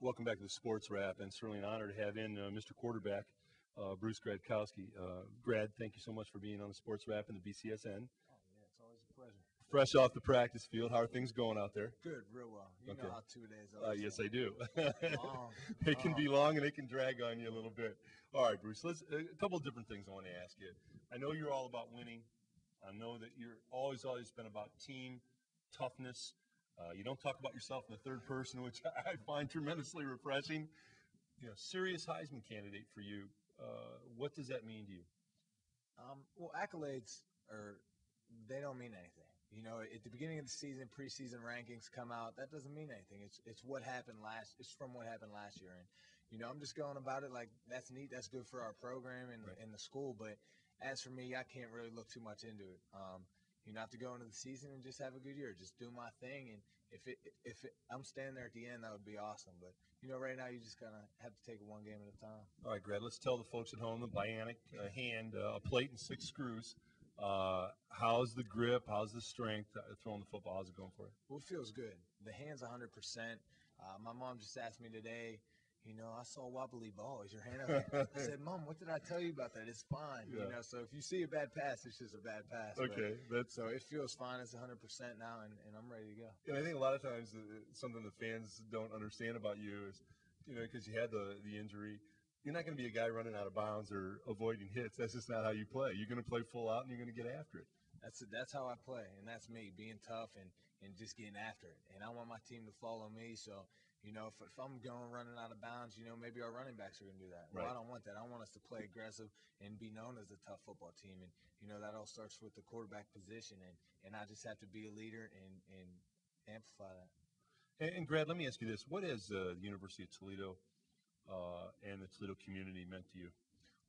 Welcome back to the Sports Wrap, and certainly an honor to have in Mr. Quarterback, Bruce Gradkowski. Grad, thank you so much for being on the Sports Wrap and the BCSN. Oh, yeah, it's always a pleasure. Fresh off the practice field, how are things going out there? Good, real well. You Okay. know how 2 days are. Yes, I do. Long. They can be long and they can drag on you a little bit. All right, Bruce, a couple of different things I want to ask you. I know you're all about winning. I know that you're always been about team, toughness. You don't talk about yourself in the third person, which I find tremendously refreshing. You know, serious Heisman candidate for you. What does that mean to you? Well, accolades they don't mean anything. You know, at the beginning of the season, preseason rankings come out. That doesn't mean anything. It's what happened it's from what happened last year. And, you know, I'm just going about it like that's neat. That's good for our program and the school. But as for me, I can't really look too much into it. You know, I have to go into the season and just have a good year, just do my thing. And if I'm standing there at the end, that would be awesome. But, you know, right now you just kind of have to take it one game at a time. All right, Greg, let's tell the folks at home the bionic hand, a plate and 6 screws. How's the grip? How's the strength throwing the football? How's it going for you? Well, it feels good. The hand's 100%. My mom just asked me today, you know, I saw a wobbly ball. Is your hand okay? I said, Mom, what did I tell you about that? It's fine. Yeah. You know, so if you see a bad pass, it's just a bad pass. Okay. So it feels fine. It's 100% now, and I'm ready to go. And I think a lot of times something the fans don't understand about you is, you know, because you had the injury, you're not going to be a guy running out of bounds or avoiding hits. That's just not how you play. You're going to play full out, and you're going to get after it. That's how I play, and that's me, being tough and just getting after it. And I want my team to follow me, so, you know, if I'm running out of bounds, you know, maybe our running backs are going to do that. Right. Well, I don't want that. I want us to play aggressive and be known as a tough football team. And, you know, that all starts with the quarterback position, and I just have to be a leader and amplify that. And Grad, let me ask you this. What has the University of Toledo and the Toledo community meant to you?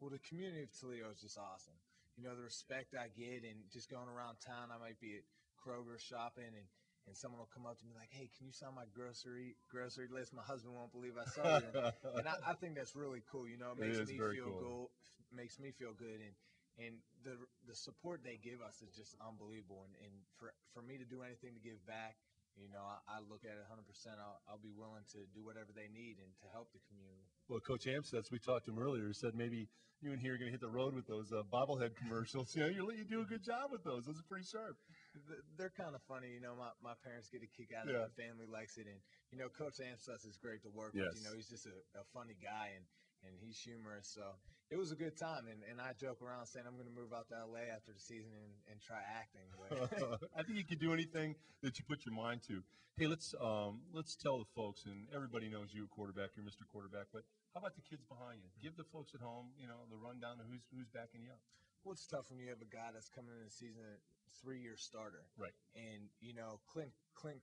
Well, the community of Toledo is just awesome. You know, the respect I get, and just going around town, I might be at Kroger shopping, and someone will come up to me like, hey, can you sign my grocery list? My husband won't believe I saw you. And I think that's really cool. You know, it makes me feel cool. Makes me feel good. And the support they give us is just unbelievable. And for me to do anything to give back, you know, I look at it 100%. I'll be willing to do whatever they need and to help the community. Well, Coach Amstutz, we talked to him earlier, said maybe you and he are going to hit the road with those bobblehead commercials. You know, you do a good job with those. Those are pretty sharp. They're kind of funny. You know, my parents get a kick out of it. My family likes it. And, you know, Coach Amstutz is great to work with. You know, he's just a funny guy, and he's humorous. So it was a good time. And I joke around saying I'm going to move out to L.A. after the season and try acting. I think you could do anything that you put your mind to. Hey, let's tell the folks, and everybody knows you, quarterback, you're Mr. Quarterback, but how about the kids behind you? Give the folks at home, you know, the rundown of who's backing you up. Well, it's tough when you have a guy that's coming in the season, a 3-year starter. Right. And, you know, Clint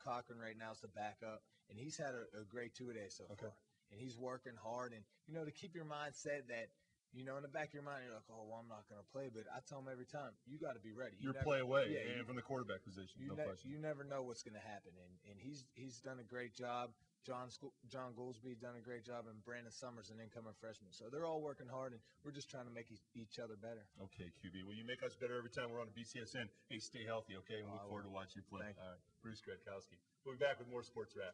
Cochran right now is the backup, and he's had a great 2-a-day so far. And he's working hard. And, you know, to keep your mindset that, you know, in the back of your mind, you're like, oh, well, I'm not going to play. But I tell them every time, you got to be ready. You're play away from the quarterback position, no question. You never know what's going to happen. And he's done a great job. John Goolsby's done a great job, and Brandon Summers, an incoming freshman. So they're all working hard, and we're just trying to make each other better. Okay, QB. Well, you make us better every time we're on the BCSN. Hey, stay healthy, okay? And we look forward to watching you play. Thank you. All right, Bruce Gradkowski. We'll be back with more Sports Wrap.